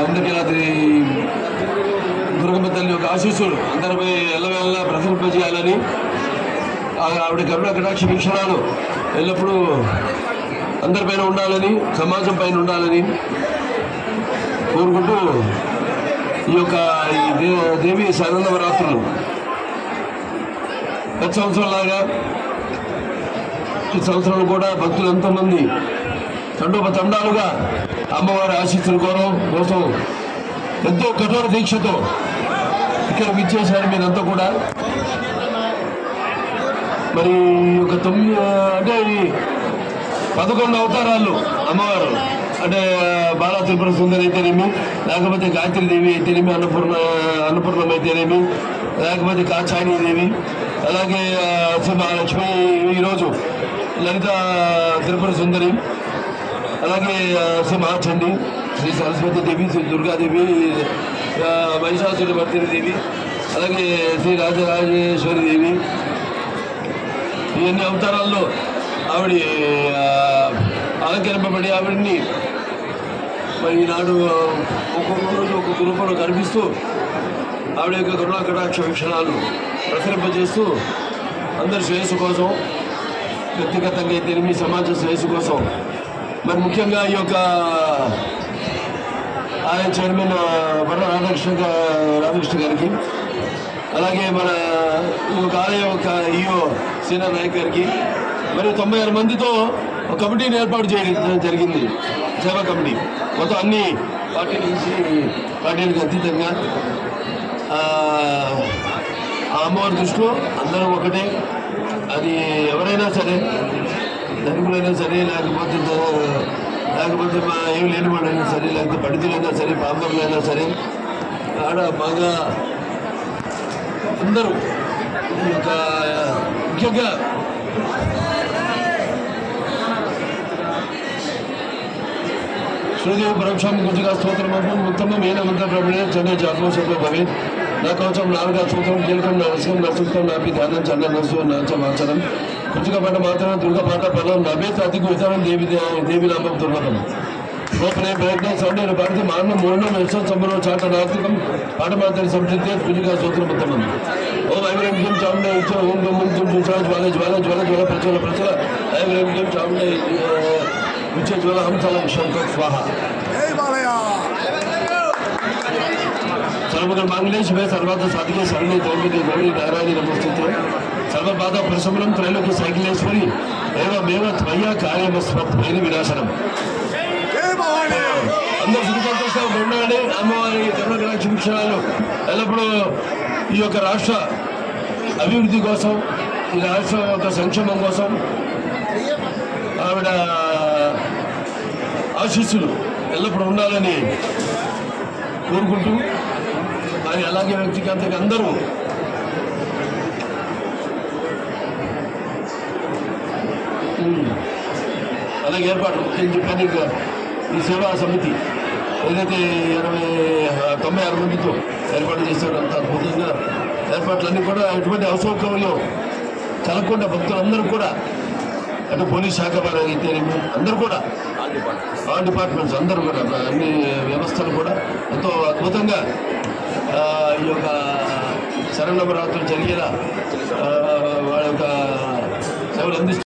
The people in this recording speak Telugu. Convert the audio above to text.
ఇంద్రకీలాద్రి దుర్గమ్మ తల్లి యొక్క ఆశీస్సులు అందరిపై ఎల్లవేళలా ప్రసరింపజేయాలని, ఆవిడ కరుణ కటాక్ష వీక్షణాలు ఎల్లప్పుడూ అందరిపైన ఉండాలని, సమాజం పైన ఉండాలని కోరుకుంటూ ఈ యొక్క దేవి శరన్నవరాత్రులు గత సంవత్సరంలాగా ఈ సంవత్సరం కూడా భక్తులు ఎంతోమంది తండోపతండాలుగా అమ్మవారి ఆశీస్సుల కోసం ఎంతో కఠోర దీక్షతో ఇక్కడ విచ్చేశారు మీరంతా కూడా. మరి ఒక 9 అంటే 11 అవతారాలు అమ్మవారు, అంటే బాలా త్రిపుర సుందరి అయితేనేమి, లేకపోతే గాయత్రీదేవి అయితేనేమి, అన్నపూర్ణం అయితేనేమి, లేకపోతే కాచాయనీదేవి, అలాగే శ్రీ మహాలక్ష్మి, ఈరోజు లలిత త్రిపుర సుందరి, అలాగే శ్రీ మహాచండి, శ్రీ సరస్వతి దేవి, శ్రీ దుర్గాదేవి, మహిషాసురి మర్దిని దేవి, అలాగే శ్రీ రాజరాజేశ్వరి దేవి. ఇవన్నీ అవతారాల్లో ఆవిడ అలంకరింపబడి ఆవిడ్ని మరి ఈనాడు ఒక్కొక్క రోజు ఒక్కొక్క రూపంలో కనిపిస్తూ ఆవిడ యొక్క కరుణా కటాక్ష వీక్షణాలు ప్రసరింపజేస్తూ అందరి శ్రేయస్సు కోసం, వ్యక్తిగతంగా అయితే మీ సమాజ శ్రేయస్సు కోసం, మరి ముఖ్యంగా ఈ యొక్క ఆలయ చైర్మన్ వరద రాధాకృష్ణ గారికి, అలాగే మన ఈ యొక్క ఆలయం యొక్క ఈఓ సీనా నాయక్ గారికి, మరి 96 మందితో ఒక కమిటీని ఏర్పాటు చేయడం జరిగింది, సేవా కమిటీ. మొత్తం అన్ని పార్టీలకు అతీతంగా ఆ అమ్మవారి దృష్టిలో అందరం ఒకటే. అది ఎవరైనా సరే, ధనికులైనా సరే, లేకపోతే ఏమి లేని వాళ్ళైనా సరే, లేకపోతే పండితులైనా సరే, పాంపరులైనా సరే, ఆడ బాగా అందరూ ఈ యొక్క ముఖ్యంగా శ్రీదేవి పరోక్షం గుజగా స్తోత్రం ఉత్తమం ఏన మంత్ర ప్రవీణ చెన్నై జాతోషంలో భవే నా కవచం నాలుగా సూత్రం కీలకం నరసింహం నరసింహం నాపి ధ్యానం చన్న నరసు నాచమాచరం కుచుక పాట మాత్రం దుర్గ పాట పదం నభేత అతికు విధానం దేవి నామం దుర్గతం ఓపనే ప్రయత్నం సౌందర్య భారతి మానవ మూర్ణం యశం సంబరం చాట నాస్తికం పాఠమాత్ర సంసిద్ధి గుజగా స్తోత్రం ఉత్తమం ఓం ఐవరం చాముండ ఓం గమ్యం జ్వాల జ్వాల జ్వాల జ్వాల జ్వాల ప్రచల ప్రచల ఐవరం చాముండ विचे ज्वाला हम चला शंकर स्वाहा सर्वगण मांगले शिवे सर्वार्थ साधिके शरण्ये त्र्यंबके गौरी नारायणी नमोस्तुते सर्वबाधा प्रशमनं त्रैलोक्य साइकिलेश्वरी एवमेव त्वया कार्यमस्मत् विनाशनम అందరూ సుఖ సంతోషంగా ఉండాలని అమ్మవారి కరుణ కటాక్ష వీక్షణాలు ఎల్లప్పుడూ ఈ యొక్క రాష్ట్ర అభివృద్ధి కోసం, ఈ రాష్ట్ర యొక్క సంక్షేమం కోసం ఆవిడ ఆశీస్సులు ఎల్లప్పుడూ ఉండాలని కోరుకుంటూ, మరి అలాగే వ్యక్తిగతంగా అందరూ అలాగే ఏర్పాటు నేను చెప్పాను. ఇంకా ఈ సేవా సమితి ఏదైతే 96 మందితో ఏర్పాటు చేశారో అంత అద్భుతంగా ఏర్పాట్లన్నీ కూడా ఎటువంటి అసౌకర్యం కలగకుండా భక్తులందరూ కూడా, అటు పోలీస్ శాఖ వారు అయితేనేమి, అందరూ కూడా ఆల్ డిపార్ట్మెంట్స్ అందరూ కూడా, అన్ని వ్యవస్థలు కూడా ఎంతో అద్భుతంగా ఈ యొక్క శరన్నవరాత్రులు జరిగేలా వాళ్ళ యొక్క సేవలు అందిస్తారు.